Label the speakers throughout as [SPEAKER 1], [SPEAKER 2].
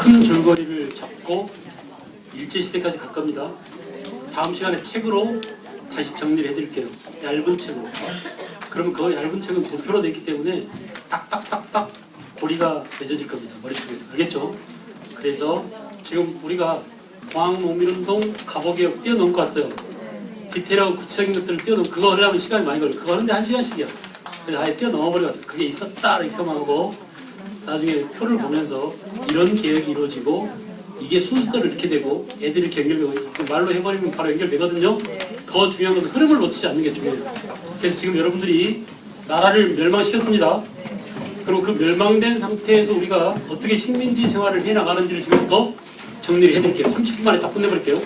[SPEAKER 1] 큰 줄거리를 잡고 일제시대까지 갈 겁니다. 다음 시간에 책으로 다시 정리를 해드릴게요. 얇은 책으로. 그러면 그 얇은 책은 도표로 되어 있기 때문에 딱딱딱딱 고리가 맺어질 겁니다. 머릿속에. 알겠죠? 그래서 지금 우리가 공항농민운동, 갑오개혁 뛰어넘고 왔어요. 디테일하고 구체적인 것들을 뛰어넘고, 그거 하려면 시간이 많이 걸려요. 그거 하는데 1시간씩이야. 그래서 아예 뛰어넘어버려 갔어요. 그게 있었다 이렇게 하고 나중에 표를 보면서 이런 계획이 이루어지고 이게 순서대로 이렇게 되고 애들이 이렇게 연결되고 말로 해버리면 바로 연결되거든요. 더 중요한 것은 흐름을 놓치지 않는 게 중요해요. 그래서 지금 여러분들이 나라를 멸망시켰습니다. 그리고 그 멸망된 상태에서 우리가 어떻게 식민지 생활을 해나가는지를 지금부터 정리를 해드릴게요. 30분 만에 다 끝내버릴게요.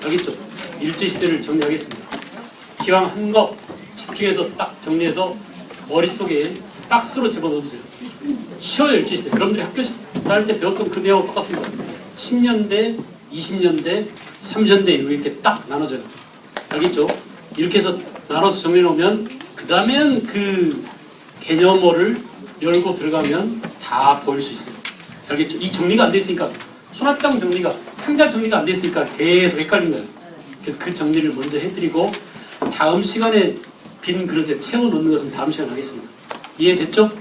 [SPEAKER 1] 알겠죠? 일제시대를 정리하겠습니다. 기왕 한 거 집중해서 딱 정리해서 머릿속에 박스로 집어넣어주세요. 쉬워요. 일제시대. 여러분들이 학교 다닐 때 배웠던 그 내용과 똑같습니다. 10년대, 20년대, 30년대 이렇게 딱 나눠져요. 알겠죠? 이렇게 해서 나눠서 정리해놓으면 그 다음엔 그 개념어를 열고 들어가면 다 보일 수 있어요. 알겠죠? 이 정리가 안 돼 있으니까 수납장 정리가, 상자 정리가 안 돼 있으니까 계속 헷갈린 거예요. 그래서 그 정리를 먼저 해드리고 다음 시간에 빈 그릇에 채워놓는 것은 다음 시간에 하겠습니다. 이해됐죠?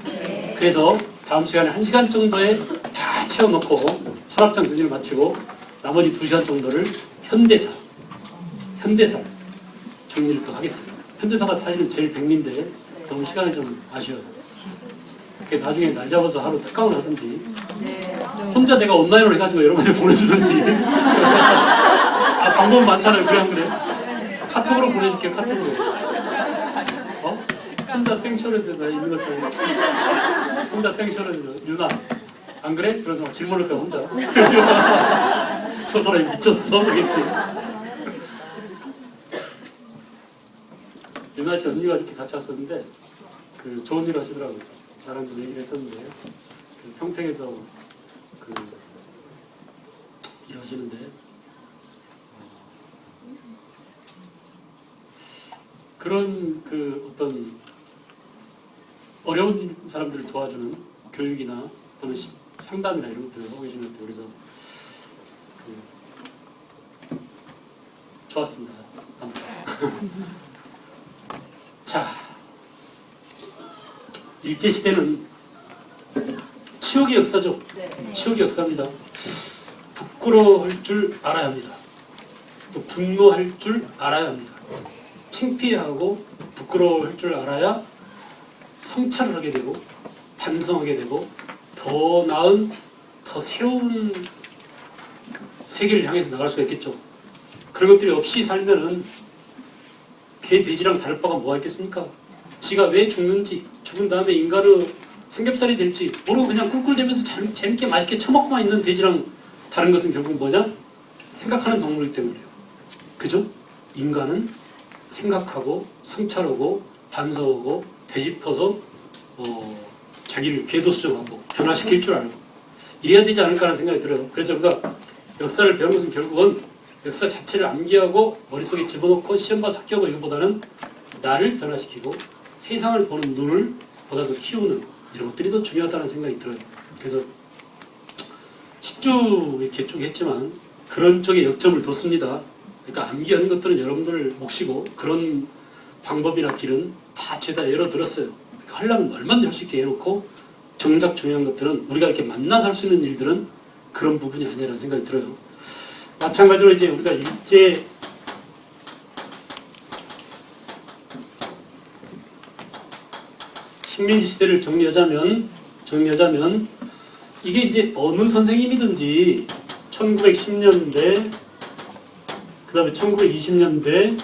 [SPEAKER 1] 그래서 다음 시간에 1시간 정도에 다 채워놓고 수납장 정리를 마치고 나머지 2시간 정도를 현대사 정리를 또 하겠습니다. 현대사가 사실은 제일 백미인데 너무 시간이 좀 아쉬워요. 나중에 날 잡아서 하루 특강을 하든지 혼자 내가 온라인으로 해가지고 여러분들 보내주든지 아 방법은 많잖아요. 그래 안 그래? 카톡으로 보내줄게요. 카톡으로. 혼자 생쇼랜드에 있는 것처럼 혼자 생쇼랜드 유나 안 그래? 그러지 마. 질문을 까 혼자 저 사람이 미쳤어 그러겠지. 유나 씨 언니가 이렇게 같이 왔었는데 그 좋은 일 하시더라고요. 나랑 좀 얘기를 했었는데 그래서 평택에서 그 일하시는데 그런 그 어떤 어려운 사람들을 도와주는 교육이나 또는 상담이나 이런 것들을 하고 계신 것 같아요. 그래서 좋았습니다. 자, 일제시대는 치욕의 역사죠. 치욕의 역사입니다. 부끄러워할 줄 알아야 합니다. 또 분노할 줄 알아야 합니다. 창피해하고 부끄러워할 줄 알아야 성찰을 하게 되고 반성하게 되고 더 나은 더 새로운 세계를 향해서 나갈 수가 있겠죠. 그런 것들이 없이 살면은 개 돼지랑 다를 바가 뭐가 있겠습니까? 지가 왜 죽는지, 죽은 다음에 인간의 삼겹살이 될지 모르고 그냥 꿀꿀대면서 재밌게 맛있게 처먹고만 있는 돼지랑 다른 것은 결국 뭐냐? 생각하는 동물이기 때문이에요. 그죠? 인간은 생각하고 성찰하고 반성하고 되짚어서 자기를 궤도 수정하고 변화시킬 줄 알고 이래야 되지 않을까라는 생각이 들어요. 그래서 우리가 역사를 배우는 것은 결국은 역사 자체를 암기하고 머릿속에 집어넣고 시험 봐서 합격하고 이것보다는 나를 변화시키고 세상을 보는 눈을 보다 더 키우는 이런 것들이 더 중요하다는 생각이 들어요. 그래서 10주 이렇게 쭉 했지만 그런 쪽에 역점을 뒀습니다. 그러니까 암기하는 것들은 여러분들 몫이고 그런 방법이나 길은 다 죄다 열어들었어요. 그러니까 하려면 얼마든지 할 수 있게 해놓고 정작 중요한 것들은 우리가 이렇게 만나서 할 수 있는 일들은 그런 부분이 아니라는 생각이 들어요. 마찬가지로 이제 우리가 일제 식민지 시대를 정리하자면 이게 이제 어느 선생님이든지 1910년대 그 다음에 1920년대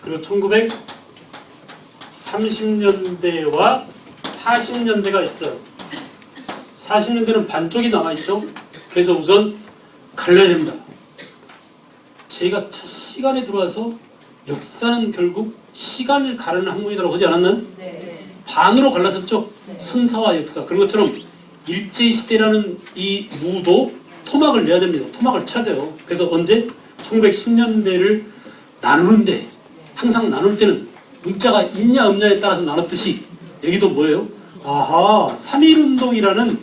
[SPEAKER 1] 그리고 1930년대와 40년대가 있어요. 40년대는 반쪽이 남아있죠. 그래서 우선 갈라야 됩니다. 제가 첫 시간에 들어와서 역사는 결국 시간을 가르는 학문이라고 하지 않았나요? 네. 반으로 갈라섰죠. 네. 선사와 역사. 그런 것처럼 일제시대라는 이 무도 토막을 내야 됩니다. 토막을 쳐야 돼요. 그래서 언제? 1910년대를 나누는데 항상 나눌 때는 문자가 있냐 없냐에 따라서 나눴듯이 여기도 뭐예요? 아하, 3.1운동이라는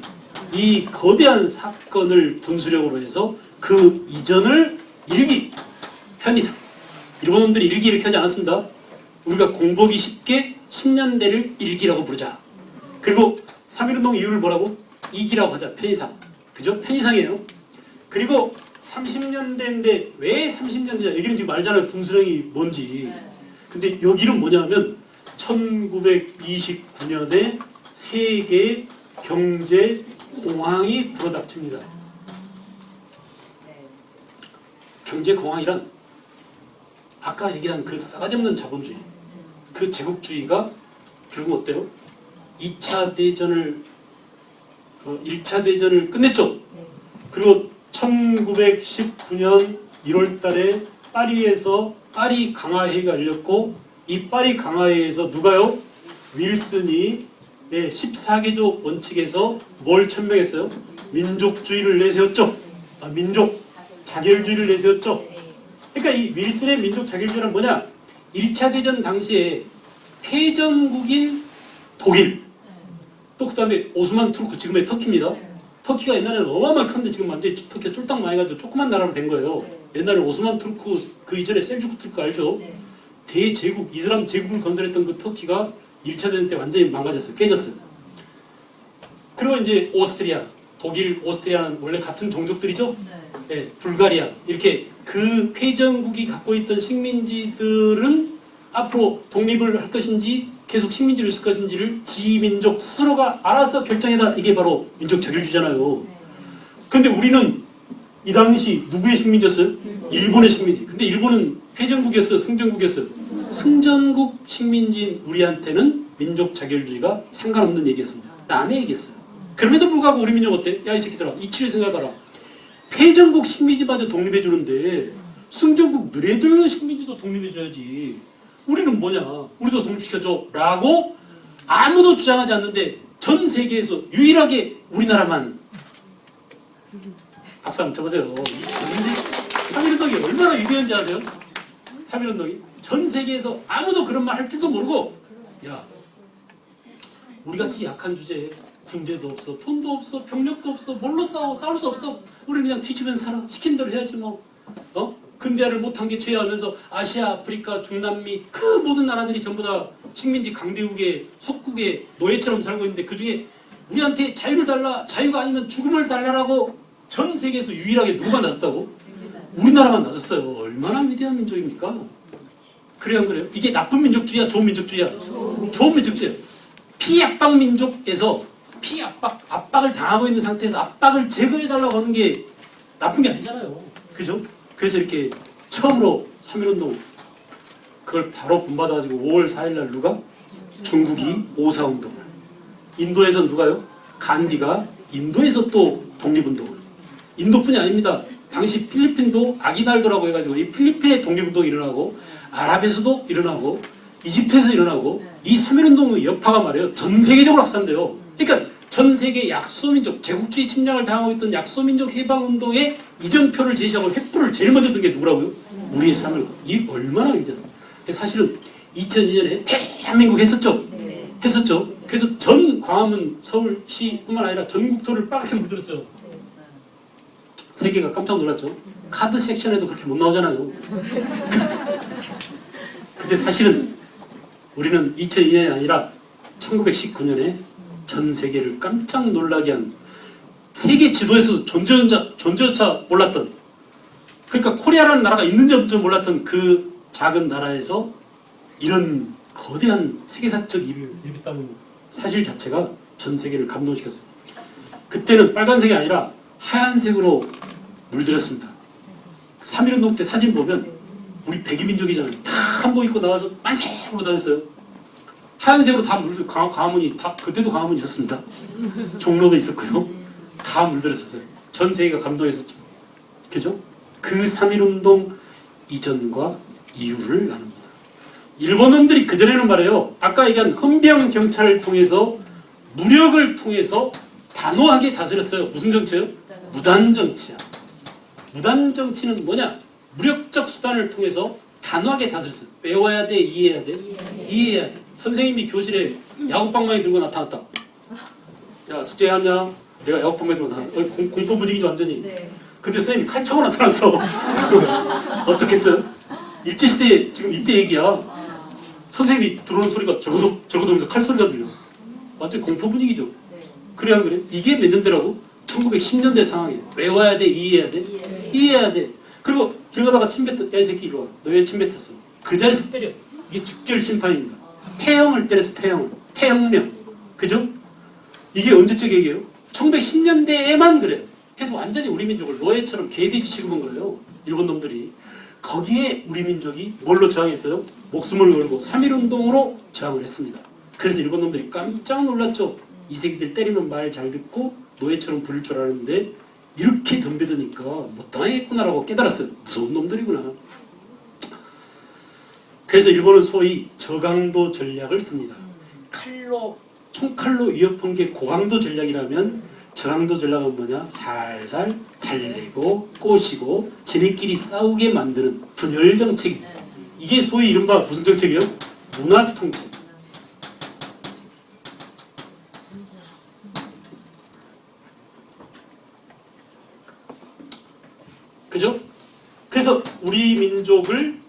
[SPEAKER 1] 이 거대한 사건을 분수령으로 해서 그 이전을 일기, 편의상. 일본놈들이 일기 이렇게 하지 않았습니다. 우리가 공부하기 쉽게 10년대를 일기라고 부르자. 그리고 3.1운동 이유를 뭐라고? 이기라고 하자. 편의상. 그죠? 편의상이에요. 그리고 30년대인데 왜 30년대냐? 여기는 지금 알잖아요. 분수령이 뭔지. 근데 여기는 뭐냐면 1929년에 세계 경제 공황이 불어닥칩니다. 경제 공황이란 아까 얘기한 그 싸가지 없는 자본주의, 그 제국주의가 결국 어때요? 2차 대전을 1차 대전을 끝냈죠. 그리고 1919년 1월 달에 파리에서 파리 강화회의가 열렸고, 이 파리 강화회의에서 누가요? 윌슨이 14개조 원칙에서 뭘 천명했어요? 민족주의를 내세웠죠. 민족 자결주의를 내세웠죠. 그러니까 이 윌슨의 민족 자결주의란 뭐냐? 1차 대전 당시에 패전국인 독일, 또 그 다음에 오스만 투르크, 지금의 터키입니다. 터키가 옛날에는 어마어마하게 컸는데 지금 완전히 터키가 쫄딱 많이 가지고 조그만 나라로 된 거예요. 옛날에 오스만 투르크, 그 이전에 셀주크 투르크 알죠? 대제국, 이슬람 제국을 건설했던 그 터키가 1차 대전 때 완전히 망가졌어요. 깨졌어요. 그리고 이제 오스트리아, 독일, 오스트리아는 원래 같은 종족들이죠? 네, 불가리아. 이렇게 그 패전국이 갖고 있던 식민지들은 앞으로 독립을 할 것인지 계속 식민지로 있을 것인지를 지민족 스스로가 알아서 결정해라. 이게 바로 민족 자결주의잖아요. 근데 우리는 이 당시 누구의 식민지였어요? 일본의 식민지. 근데 일본은 패전국이었어요? 승전국이었어요? 승전국 식민지인 우리한테는 민족 자결주의가 상관없는 얘기였습니다. 남의 얘기였어요. 그럼에도 불구하고 우리 민족 어때? 야 이 새끼들아, 이치를 생각해봐라. 패전국 식민지마저 독립해주는데 승전국 너네들의 식민지도 독립해줘야지. 우리는 뭐냐? 우리도 독립시켜줘 라고 아무도 주장하지 않는데 전 세계에서 유일하게 우리나라만. 박수 한번 쳐보세요. 전 세계 3.1운동이 얼마나 위대한지 아세요? 3.1운동이 전 세계에서 아무도 그런 말 할 줄도 모르고, 야 우리같이 약한 주제에 군대도 없어, 돈도 없어, 병력도 없어, 뭘로 싸워? 싸울 수 없어. 우리 그냥 뒤집으면서 살아. 시킨 대로 해야지 뭐. 근대화를 못한 게 죄하면서 아시아, 아프리카, 중남미 그 모든 나라들이 전부 다 식민지 강대국의 속국의 노예처럼 살고 있는데 그 중에 우리한테 자유를 달라, 자유가 아니면 죽음을 달라라고 전 세계에서 유일하게 누가 나섰다고? 우리나라만 나섰어요. 얼마나 위대한 민족입니까? 그래요, 안 그래요? 이게 나쁜 민족주의야, 좋은 민족주의야? 좋은 민족주의야. 피압박 민족에서 압박을 당하고 있는 상태에서 압박을 제거해달라고 하는 게 나쁜 게 아니잖아요. 그죠? 그래서 이렇게 처음으로 3.1운동 그걸 바로 본받아가지고 5월 4일날 누가? 중국이 5.4운동을. 인도에서 누가요? 간디가 인도에서 또 독립운동을. 인도뿐이 아닙니다. 당시 필리핀도 아기날도라고 해가지고 이 필리핀의 독립운동이 일어나고, 아랍에서도 일어나고, 이집트에서 일어나고, 이 3.1운동의 여파가 말이에요. 전 세계적으로 확산돼요. 그러니까 전 세계 약소민족, 제국주의 침략을 당하고 있던 약소민족 해방운동의 이정표를 제시하고 횃불을 제일 먼저 든 게 누구라고요? 우리의 3.1운동. 이 얼마나 위대하다. 사실은 2002년에 대한민국 했었죠? 했었죠. 그래서 전 광화문 서울시뿐만 아니라 전국토를 빨갛게 물들었어요. 세계가 깜짝 놀랐죠. 카드 섹션에도 그렇게 못 나오잖아요. 근데 사실은 우리는 2002년이 아니라 1919년에 전 세계를 깜짝 놀라게 한, 세계 지도에서 존재조차 몰랐던, 그러니까 코리아라는 나라가 있는지 없는지 몰랐던 그 작은 나라에서 이런 거대한 세계사적 일을 일으켰다는 사실 자체가 전 세계를 감동시켰어요. 그때는 빨간색이 아니라 하얀색으로 물들였습니다. 3.1운동 때 사진 보면 우리 백이민족이잖아요. 다 한복 입고 나와서 만색으로 다녔어요. 하얀색으로 다 물들, 광화문이 다, 그때도 광화문이 있었습니다. 종로도 있었고요. 다 물들었었어요. 전 세계가 감동했었죠. 그죠? 그 3.1운동 이전과 이후를 나눕니다. 일본 놈들이 그전에는 말해요. 아까 얘기한 헌병 경찰을 통해서, 무력을 통해서 단호하게 다스렸어요. 무슨 정치예요? 무단 정치야. 무단 정치는 뭐냐? 무력적 수단을 통해서 단호하게 다스렸어요. 외워야 돼? 이해해야 돼? 이해해야 돼. 선생님이 교실에 야구방망이 들고 나타났다. 야 숙제해왔냐? 내가 야구방에도 공포 분위기죠 완전히.
[SPEAKER 2] 네.
[SPEAKER 1] 근데 선생님이 칼 차고 나타났어. 어떻겠어요? 일제시대 지금 이때 얘기야. 선생님이 들어오는 소리가 저거도 칼 소리가 들려. 완전 공포 분위기죠.
[SPEAKER 2] 네.
[SPEAKER 1] 그래 안 그래? 이게 몇 년대라고? 1910년대 상황이에요. 외워야 돼? 이해해야 돼? 이해해야 돼. 그리고 길 가다가 침 뱉었. 야 이 새끼 이리 와. 너 왜 침 뱉었어? 그 자리에서 때려. 이게 즉결 심판입니다. 태형을 때려서 태형을. 태형명. 그죠? 이게 언제적 얘기예요? 1910년대에만 그래요. 그래서 완전히 우리 민족을 노예처럼 개돼지 취급한 거예요. 일본 놈들이. 거기에 우리 민족이 뭘로 저항했어요? 목숨을 걸고 3.1운동으로 저항을 했습니다. 그래서 일본 놈들이 깜짝 놀랐죠. 이 새끼들 때리면 말 잘 듣고 노예처럼 부릴 줄 알았는데 이렇게 덤벼드니까 못 당하겠구나라고 깨달았어요. 무서운 놈들이구나. 그래서 일본은 소위 저강도 전략을 씁니다. 총칼로 위협한 게 고강도 전략이라면 저강도 전략은 뭐냐? 살살 달래고 꼬시고 지네끼리 싸우게 만드는 분열 정책. 이게 소위 이른바 무슨 정책이에요? 문화 통치. 그죠? 그래서 우리 민족을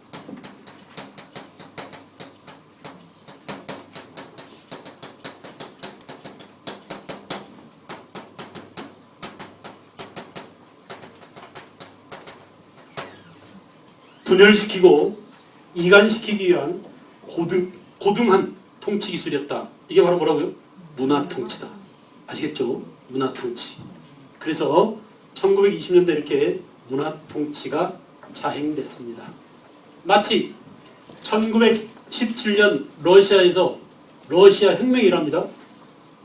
[SPEAKER 1] 분열시키고 이간시키기 위한 고등한 통치 기술이었다. 이게 바로 뭐라고요? 문화 통치다. 아시겠죠? 문화 통치. 그래서 1920년대 이렇게 문화 통치가 자행됐습니다. 마치 1917년 러시아에서 러시아 혁명이 일합니다.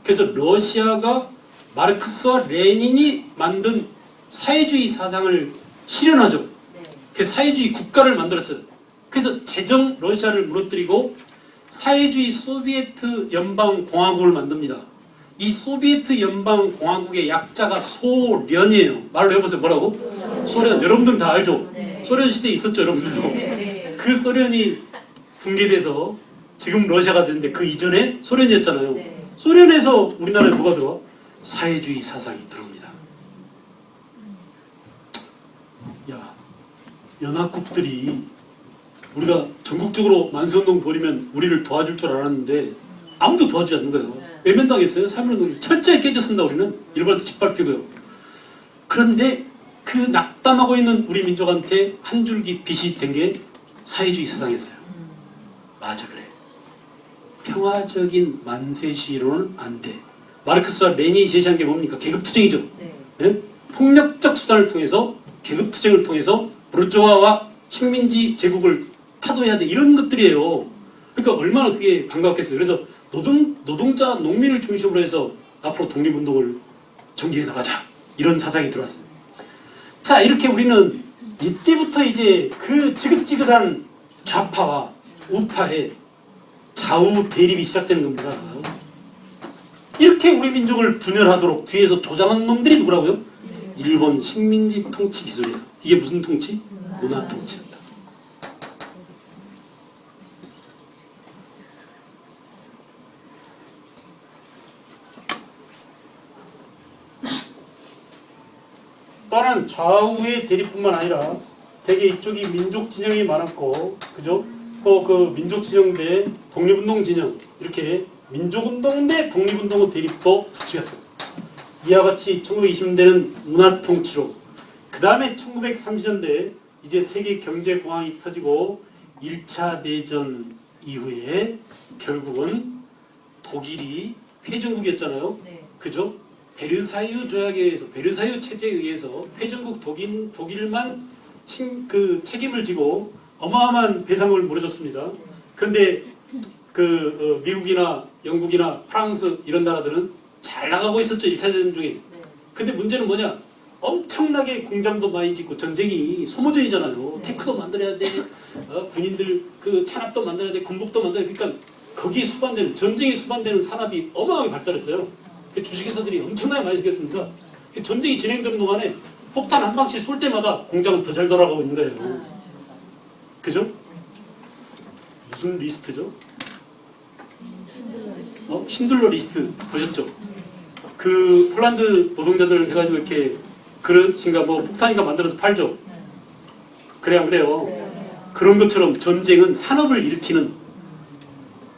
[SPEAKER 1] 그래서 러시아가 마르크스와 레닌이 만든 사회주의 사상을 실현하죠. 그 사회주의 국가를 만들었어요. 그래서 제정 러시아를 무너뜨리고 사회주의 소비에트 연방공화국을 만듭니다. 이 소비에트 연방공화국의 약자가 소련이에요. 말로 해보세요. 뭐라고? 소련. 여러분들 다 알죠? 소련 시대에 있었죠. 여러분들도. 그 소련이 붕괴돼서 지금 러시아가 됐는데 그 이전에 소련이었잖아요. 소련에서 우리나라에 뭐가 들어와? 사회주의 사상이 들어옵니다. 야, 연합국들이 우리가 전국적으로 만세운동 벌이면 우리를 도와줄 줄 알았는데 아무도 도와주지 않는 거예요. 외면당했어요. 3.1운동이 철저히 깨졌습니다. 우리는 일본한테 짓밟히고요. 그런데 그 낙담하고 있는 우리 민족한테 한 줄기 빛이 된 게 사회주의 사상이었어요. 맞아 그래. 평화적인 만세 시위로는 안 돼. 마르크스와 레닌이 제시한 게 뭡니까? 계급투쟁이죠. 네? 폭력적 수단을 통해서 계급투쟁을 통해서 부르주아와 식민지 제국을 타도해야 돼. 이런 것들이에요. 그러니까 얼마나 그게 반갑겠어요. 그래서 노동자, 농민을 중심으로 해서 앞으로 독립운동을 전개해 나가자. 이런 사상이 들어왔어요. 자, 이렇게 우리는 이때부터 이제 그 지긋지긋한 좌파와 우파의 좌우 대립이 시작되는 겁니다. 이렇게 우리 민족을 분열하도록 뒤에서 조장한 놈들이 누구라고요? 일본 식민지 통치 기술이에요. 이게 무슨 통치? 문화 통치입니다. 또한 좌우의 대립뿐만 아니라 대개 이쪽이 민족 진영이 많았고, 그죠? 그 민족 진영 대 독립운동 진영, 이렇게 민족운동 대 독립운동의 대립도 부추겼어요. 이와 같이 1920년대는 문화 통치로, 그 다음에 1930년대 이제 세계 경제 공황이 터지고 1차 대전 이후에 결국은 독일이 회전국이었잖아요. 그죠? 베르사유 조약에 의해서, 베르사유 체제에 의해서 회전국 독일만 그 책임을 지고 어마어마한 배상을 물어줬습니다. 그런데 미국이나 영국이나 프랑스 이런 나라들은 잘 나가고 있었죠. 1차 대전 중에. 근데 문제는 뭐냐? 엄청나게 공장도 많이 짓고 전쟁이 소모전이잖아요. 탱크도 만들어야 돼. 군인들 그 찬압도 만들어야 돼. 군복도 만들어야 돼. 그러니까 거기에 수반되는, 전쟁에 수반되는 산업이 어마어마하게 발달했어요. 주식회사들이 엄청나게 많이 생겼습니다. 전쟁이 진행되는 동안에 폭탄 한 방씩 쏠 때마다 공장은 더 잘 돌아가고 있는 거예요. 그죠? 무슨 리스트죠? 신들러 리스트 보셨죠? 그 폴란드 노동자들 해가지고 이렇게 그릇인가 뭐 폭탄인가 만들어서 팔죠. 그래 안 그래요? 그런 것처럼 전쟁은 산업을 일으키는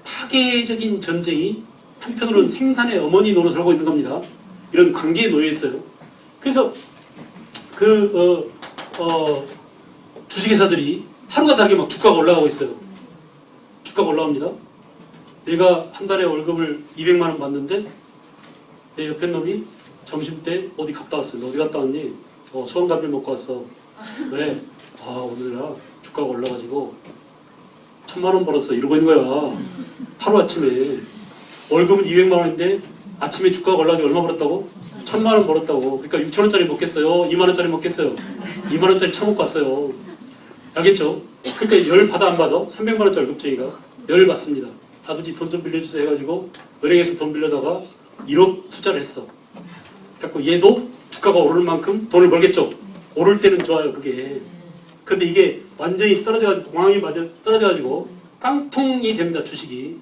[SPEAKER 1] 파괴적인 전쟁이 한편으로는 생산의 어머니 노릇을 하고 있는 겁니다. 이런 관계에 놓여 있어요. 그래서 주식회사들이 하루가 다르게 막 주가가 올라가고 있어요. 주가가 올라갑니다. 내가 한 달에 월급을 200만 원 받는데 내 옆에 놈이 점심때 어디 갔다 왔어. 너 어디 갔다 왔니? 수원갈비 먹고 왔어. 왜? 오늘 나 주가가 올라가지고 1000만 원 벌었어. 이러고 있는 거야. 하루아침에. 월급은 200만 원인데 아침에 주가가 올라가지고 얼마 벌었다고? 1000만 원 벌었다고. 그러니까 6,000원짜리 먹겠어요? 2만 원짜리 먹겠어요? 2만 원짜리 처먹고 왔어요. 알겠죠? 그러니까 열 받아 안 받아? 300만 원짜리 급쟁이가 열 받습니다. 아버지 돈 좀 빌려주세요 해가지고 은행에서 돈 빌려다가 1억 투자를 했어. 그래서 얘도 주가가 오를 만큼 돈을 벌겠죠. 오를 때는 좋아요 그게. 근데 이게 완전히 떨어져가지고 공항이 맞아 떨어져가지고 깡통이 됩니다 주식이.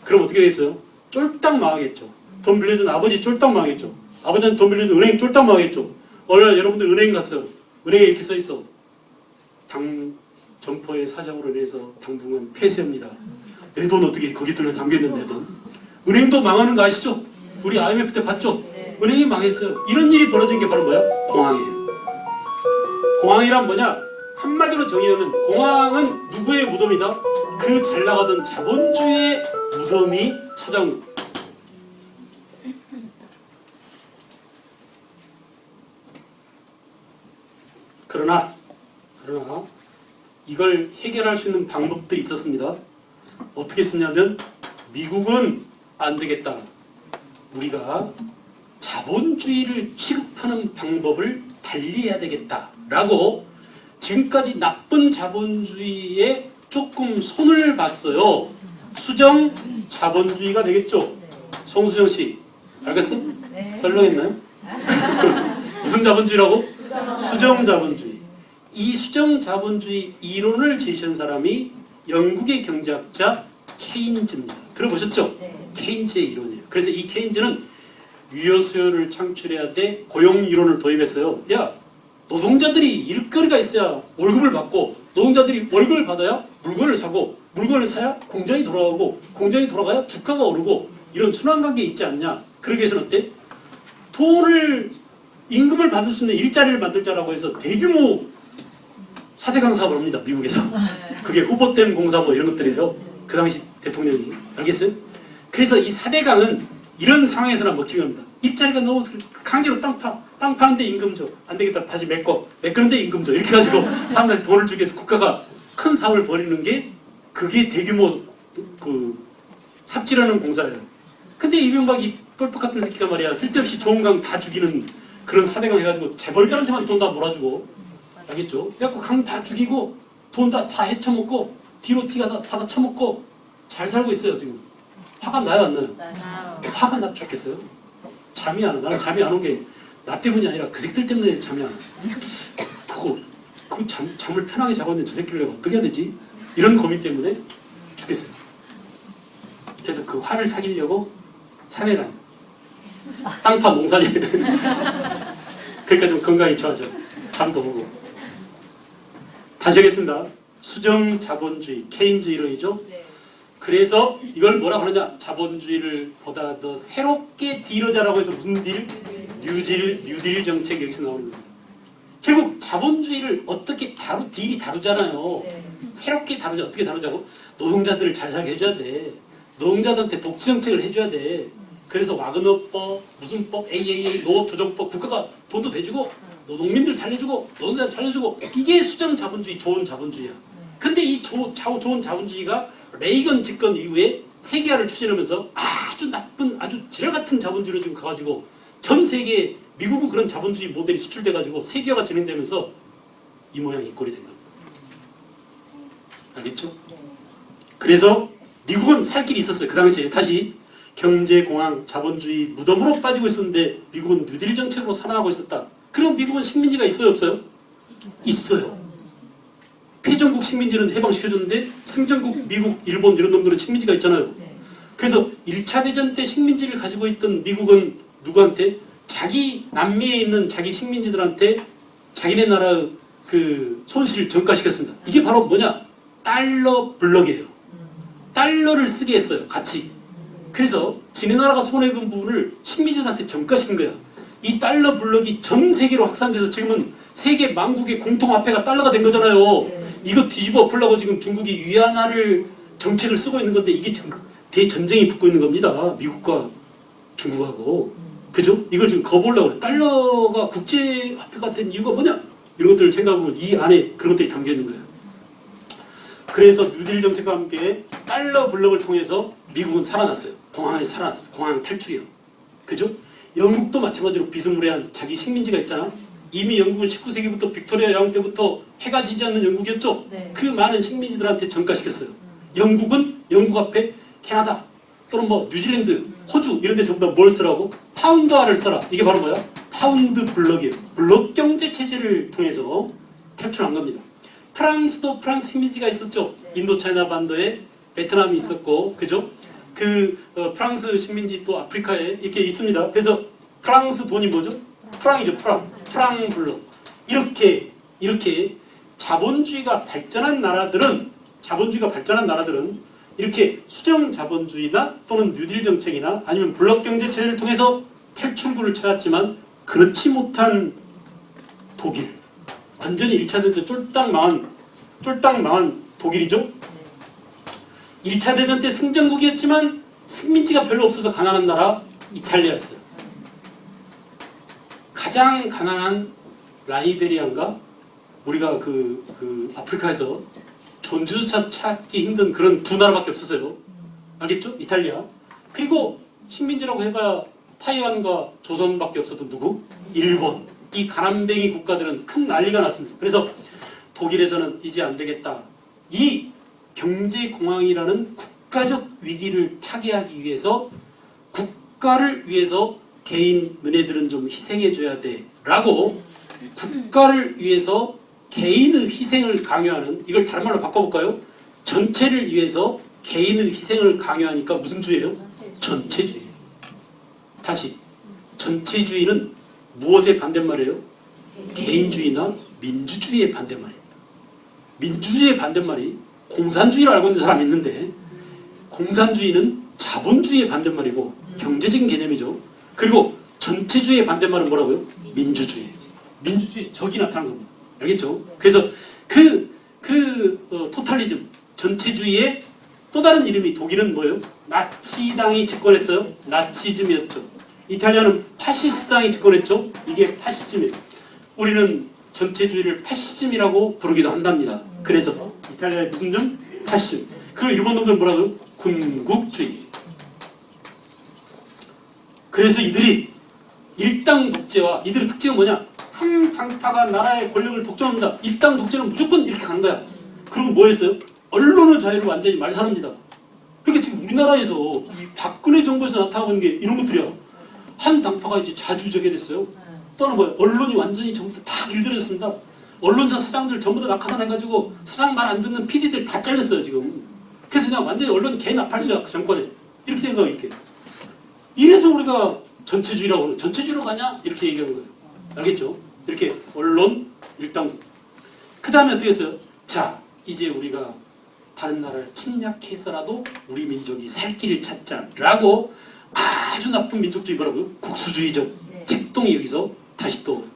[SPEAKER 1] 그럼 어떻게 되겠어요? 쫄딱 망하겠죠. 돈 빌려준 아버지 쫄딱 망하겠죠. 아버지한테 돈 빌려준 은행 쫄딱 망하겠죠. 원래 여러분들 은행 갔어요. 은행에 이렇게 써있어. 당 점포의 사정으로 인해서 당분간 폐쇄합니다. 내 돈 어떻게 거기 들어 담겨있는 내 돈. 은행도 망하는 거 아시죠? 우리 IMF 때 봤죠? 은행이 망했어요. 이런 일이 벌어진 게 바로 뭐야? 공황이에요. 공황이란 뭐냐? 한마디로 정의하면 공황은 누구의 무덤이다? 그 잘 나가던 자본주의의 무덤이 찾아온 거예요. 그러나 이걸 해결할 수 있는 방법들이 있었습니다. 어떻게 쓰냐면 미국은 안 되겠다. 우리가 자본주의를 취급하는 방법을 달리해야 되겠다라고 지금까지 나쁜 자본주의에 조금 손을 봤어요. 수정 자본주의가 되겠죠. 송수정 씨 알겠어?
[SPEAKER 2] 네.
[SPEAKER 1] 썰렁했나요? 무슨 자본주의라고? 수정 자본주의. 이 수정 자본주의 이론을 제시한 사람이 영국의 경제학자 케인즈입니다. 들어보셨죠?
[SPEAKER 2] 네.
[SPEAKER 1] 케인즈의 이론이에요. 그래서 이 케인즈는 유효 수요를 창출해야 돼 고용 이론을 도입했어요. 야, 노동자들이 일거리가 있어야 월급을 받고 노동자들이 월급을 받아야 물건을 사고 물건을 사야 공장이 돌아가고 공장이 돌아가야 주가가 오르고 이런 순환관계에 있지 않냐. 그러기 위해서는 어때? 임금을 받을 수 있는 일자리를 만들자라고 해서 대규모 4대강 사업을 합니다. 미국에서. 그게 후보댐 공사 뭐 이런 것들이에요. 그 당시 대통령이. 알겠어요? 그래서 이 4대강은 이런 상황에서나 먹히게 합니다. 일자리가 너무 강제로 땅 파는데 임금 줘. 안 되겠다. 다시 메꾸는데 임금 줘. 이렇게 가지고 사람들이 돈을 주기 위해서 국가가 큰 사업을 벌이는 게 그게 대규모 삽질하는 공사예요. 근데 이명박이 똘똘 같은 새끼가 말이야. 쓸데없이 좋은 강 다 죽이는 그런 4대강 해가지고 재벌들한테만 돈 다 몰아주고. 알겠죠? 그래갖고 강 다 죽이고 돈 다 헤쳐먹고 뒤로 티가 다 받아 쳐먹고 잘 살고 있어요 지금. 화가 나요 안 나요? 화가 나 죽겠어요. 잠이 안 와. 나는 잠이 안 온 게 나 때문이 아니라 그 새끼들 때문에 잠이 안 와. 잠을 편하게 자고 있는 저 새끼를 내가 어떻게 해야 되지? 이런 고민 때문에 죽겠어요. 그래서 그 화를 사귀려고 산에 다녀. 땅파 농사지. 그러니까 좀 건강이 좋아져. 잠도 오고. 다시 하겠습니다. 수정 자본주의, 케인즈 이론이죠. 그래서 이걸 뭐라고 하느냐? 자본주의를 보다 더 새롭게 딜하자라고 해서 무슨 딜? 뉴딜 정책 여기서 나오는 겁니다. 결국 자본주의를 어떻게 딜이 다루잖아요. 새롭게 다루자. 어떻게 다루자고? 노동자들을 잘 살게 해줘야 돼. 노동자들한테 복지 정책을 해줘야 돼. 그래서 와그너법, 무슨 법, AAA, 농업조정법, 국가가 돈도 대주고 노동민들 살려주고 노동자들 살려주고 이게 수정 자본주의, 좋은 자본주의야. 근데 이 좋은 자본주의가 레이건 집권 이후에 세계화를 추진하면서 아주 나쁜 아주 지랄 같은 자본주의로 지금 가가지고 전 세계에 미국은 그런 자본주의 모델이 수출돼가지고 세계화가 진행되면서 이 모양 이 꼴이 된 겁니다. 알겠죠? 그래서 미국은 살 길이 있었어요. 그 당시에 다시 경제공황, 자본주의 무덤으로 빠지고 있었는데 미국은 뉴딜 정책으로 살아가고 있었다. 그럼 미국은 식민지가 있어요 없어요? 있어요. 패전국 식민지는 해방시켜줬는데 승전국 미국, 일본 이런 놈들은 식민지가 있잖아요. 그래서 1차 대전 때 식민지를 가지고 있던 미국은 누구한테? 자기 남미에 있는 자기 식민지들한테 자기네 나라의 그 손실을 전가시켰습니다. 이게 바로 뭐냐? 달러 블럭이에요. 달러를 쓰게 했어요. 같이. 그래서 지네 나라가 손해본 부분을 식민지들한테 전가시킨 거야. 이 달러 블럭이 전 세계로 확산돼서 지금은 세계 만국의 공통화폐가 달러가 된 거잖아요. 이거 뒤집어 엎으려고 지금 중국이 위안화를 정책을 쓰고 있는 건데 이게 대전쟁이 붙고 있는 겁니다. 미국과 중국하고. 그죠? 이걸 지금 거부하려고 그래. 달러가 국제화폐가 된 이유가 뭐냐? 이런 것들을 생각해보면 이 안에 그런 것들이 담겨 있는 거예요. 그래서 뉴딜 정책과 함께 달러 블록을 통해서 미국은 살아났어요. 공항에서 살아났어요. 공항 탈출이요. 그죠? 영국도 마찬가지로 비스무리한 자기 식민지가 있잖아. 이미 영국은 19세기부터 빅토리아 여왕 때부터 해가 지지 않는 영국이었죠.
[SPEAKER 2] 네.
[SPEAKER 1] 그 많은 식민지들한테 전가시켰어요. 영국은 영국 앞에 캐나다 또는 뭐 뉴질랜드, 호주 이런 데 전부 다 뭘 쓰라고? 파운드화를 써라. 이게 바로 뭐야? 파운드 블럭이에요. 블럭 경제 체제를 통해서 탈출한 겁니다. 프랑스도 프랑스 식민지가 있었죠. 인도차이나 반도에 베트남이 있었고, 그죠? 프랑스 식민지 또 아프리카에 이렇게 있습니다. 그래서 프랑스 돈이 뭐죠? 프랑이죠, 프랑 블럭. 이렇게 자본주의가 발전한 나라들은 이렇게 수정 자본주의나 또는 뉴딜 정책이나 아니면 블럭 경제 체제를 통해서 탈출구를 찾았지만 그렇지 못한 독일, 완전히 1차 대전 쫄딱 망한 독일이죠. 1차 대전 때 승전국이었지만 식민지가 별로 없어서 가난한 나라 이탈리아였어요. 가장 가난한 라이베리아인가? 우리가 아프리카에서 존재조차 찾기 힘든 그런 두 나라밖에 없었어요. 알겠죠? 이탈리아. 그리고 식민지라고 해봐야 타이완과 조선밖에 없었던 누구? 일본. 이 가난뱅이 국가들은 큰 난리가 났습니다. 그래서 독일에서는 이제 안 되겠다. 이 경제공황이라는 국가적 위기를 타개하기 위해서 국가를 위해서 개인 너네들은 좀 희생해줘야 돼 라고 국가를 위해서 개인의 희생을 강요하는, 이걸 다른 말로 바꿔볼까요? 전체를 위해서 개인의 희생을 강요하니까 무슨 주의예요? 전체주의. 다시 전체주의는 무엇의 반대말이에요? 개인주의나 민주주의의 반대말입니다. 민주주의의 반대말이 공산주의를 알고 있는 사람이 있는데, 공산주의는 자본주의의 반대말이고 경제적인 개념이죠. 그리고 전체주의의 반대말은 뭐라고요? 민주주의. 민주주의 적이 나타난 겁니다. 알겠죠? 그래서 토탈리즘, 전체주의의 또 다른 이름이 독일은 뭐예요? 나치당이 집권했어요. 나치즘이었죠. 이탈리아는 파시스트당이 집권했죠. 이게 파시즘이에요. 우리는 전체주의를 파시즘이라고 부르기도 한답니다. 그래서 이탈리아의 무슨 점? 파시즘. 일본 놈들은 뭐라고요? 군국주의. 그래서 이들이 일당 독재와, 이들의 특징은 뭐냐? 한 당파가 나라의 권력을 독점합니다. 일당 독재는 무조건 이렇게 가는 거야. 그리고 뭐 했어요? 언론의 자유를 완전히 말살합니다. 그러니까 지금 우리나라에서 이 박근혜 정부에서 나타나고 있는 게 이런 것들이야. 한 당파가 이제 자주적이 됐어요. 또 하나 뭐야? 언론이 완전히 전부 다 길들여졌습니다. 언론사 사장들 전부 다 낙하산해가지고 사장 말 안 듣는 PD들 다 잘렸어요 지금. 그래서 그냥 완전히 언론이 개 나팔수야 그 정권에. 이렇게 된 거야 이렇게. 이래서 우리가 전체주의라고 하는, 전체주의로 가냐? 이렇게 얘기하는 거예요. 알겠죠? 이렇게 언론 일당. 그 다음에 어떻게 했어요? 자, 이제 우리가 다른 나라를 침략해서라도 우리 민족이 살 길을 찾자라고 아주 나쁜 민족주의, 뭐라고요? 국수주의적 책동이 여기서 다시 또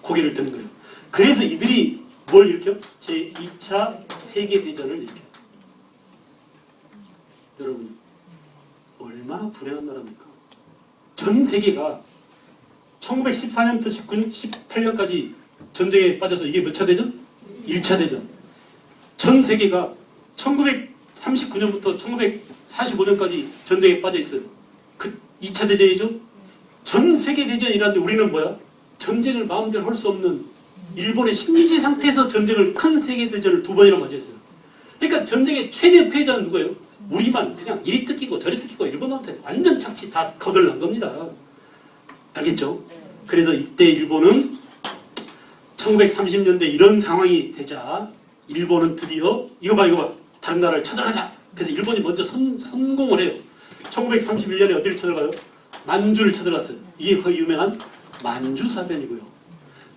[SPEAKER 1] 고개를 드는 거예요. 그래서 이들이 뭘 일으켜? 제2차 세계대전을 일으켜. 여러분, 얼마나 불행한 나라입니까? 전 세계가 1914년부터 18년까지 전쟁에 빠져서, 이게 몇 차 대전? 1차 대전. 전 세계가 1939년부터 1945년까지 전쟁에 빠져 있어요. 2차 대전이죠? 전 세계 대전이라는데 우리는 뭐야? 전쟁을 마음대로 할 수 없는 일본의 식민지 상태에서 전쟁을, 큰 세계 대전을 2번이나 맞이했어요. 그러니까 전쟁의 최대 패자는 누구예요? 우리만 그냥 이리 뜯기고 저리 뜯기고 일본한테 완전 착취 다 거덜난 겁니다. 알겠죠? 그래서 이때 일본은 1930년대 이런 상황이 되자 일본은 드디어 이거 봐 다른 나라를 쳐들어가자. 그래서 일본이 먼저 선공을 해요. 1931년에 어디를 쳐들어가요? 만주를 쳐들어갔어요. 이게 그 유명한 만주사변이고요.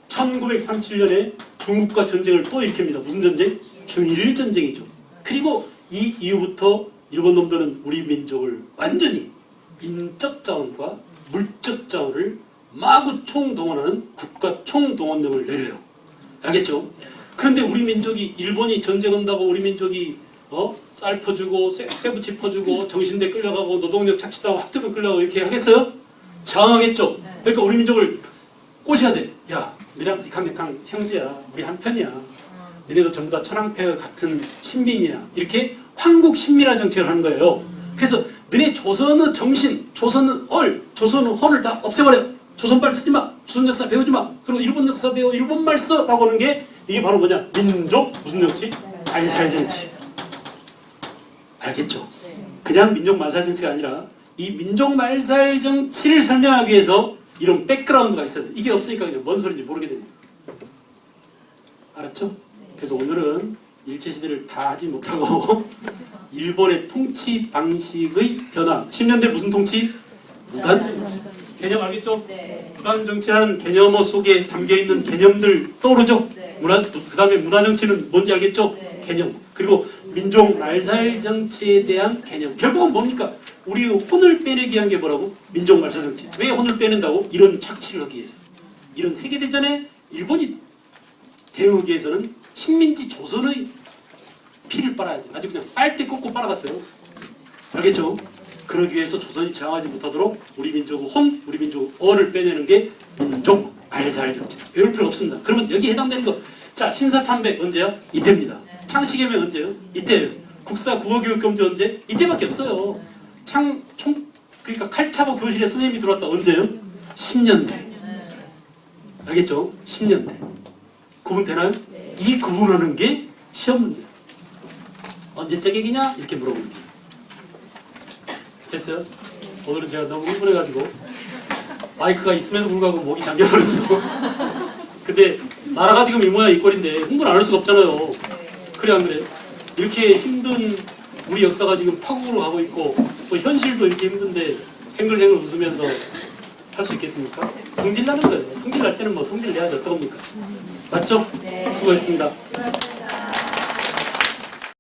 [SPEAKER 1] 1937년에 중국과 전쟁을 또 일으킵니다. 무슨 전쟁? 중일전쟁이죠. 그리고 이 이후부터 일본 놈들은 우리 민족을 완전히 인적 자원과 물적 자원을 마구 총동원하는 국가 총동원령을 내려요. 알겠죠? 그런데 우리 민족이 일본이 전쟁 온다고 우리 민족이 쌀 퍼주고 쇠붙이 퍼주고 정신대 끌려가고 노동력 착취당하고 학교도 끌려가고 이렇게 하겠어요? 저항하겠죠? 그러니까 우리 민족을 꼬셔야 돼. 야, 니랑 니캉니캉 형제야. 우리 한편이야. 너네도 전부 다 천황폐하 같은 신민이야. 이렇게 황국 신민화 정책을 하는 거예요. 그래서 너네 조선의 정신, 조선의 얼, 조선의 혼을 다 없애버려. 조선말 쓰지 마. 조선 역사 배우지 마. 그리고 일본 역사 배워. 일본말 써라고 하는 게 이게 바로 뭐냐? 민족 무슨 정치? 말살 정치. 알겠죠? 그냥 민족 말살 정치가 아니라 이 민족 말살 정치를 설명하기 위해서 이런 백그라운드가 있어야 돼. 이게 없으니까 그냥 뭔 소리인지 모르게 됩니다. 알았죠? 그래서 오늘은 일제시대를 다 하지 못하고 일본의 통치 방식의 변화. 10년대 무슨 통치? 무단 개념 알겠죠?
[SPEAKER 2] 네.
[SPEAKER 1] 무단 정치라는 개념어 속에 담겨있는 개념들 떠오르죠?
[SPEAKER 2] 네.
[SPEAKER 1] 그 다음에 문화 정치는 뭔지 알겠죠?
[SPEAKER 2] 네.
[SPEAKER 1] 개념. 그리고 민족 말살 정치에 대한 개념. 결국은 뭡니까? 우리 혼을 빼내기 위한 게 뭐라고? 민족 말살 정치. 왜 혼을 빼낸다고? 이런 착취를 하기 위해서. 이런 세계대전에 일본이 대응하기 위해서는 식민지 조선의 피를 빨아야 돼. 아주 그냥 빨대 꽂고 빨아갔어요. 알겠죠? 그러기 위해서 조선이 저항하지 못하도록 우리 민족의 혼, 우리 민족의 어를 빼내는 게 민족 말살 정치다. 배울 필요 없습니다. 그러면 여기 해당되는 거. 자, 신사참배 언제야? 이때입니다. 창씨개명 언제요? 이때예요. 국사 국어교육검제 언제? 이때밖에 없어요. 그러니까 칼차고 교실에 선생님이 들어왔다 언제요? 10년대. 알겠죠? 10년대. 구분되나요? 이 구분하는 게 시험 문제예요. 언제적 얘기냐? 이렇게 물어보는 거예요. 됐어요? 오늘은 제가 너무 흥분해가지고 마이크가 있음에도 불구하고 목이 잠겨버렸어. 근데 나라가 지금 이 모양 이 꼴인데 흥분 안 할 수가 없잖아요. 그래 안 그래? 이렇게 힘든 우리 역사가 지금 파국으로 가고 있고 또 현실도 이렇게 힘든데 생글생글 웃으면서 할 수 있겠습니까? 성질 나는 거예요. 성질 날 때는 뭐 성질 내야지 어떡합니까? 맞죠?
[SPEAKER 2] 네.
[SPEAKER 1] 수고했습니다.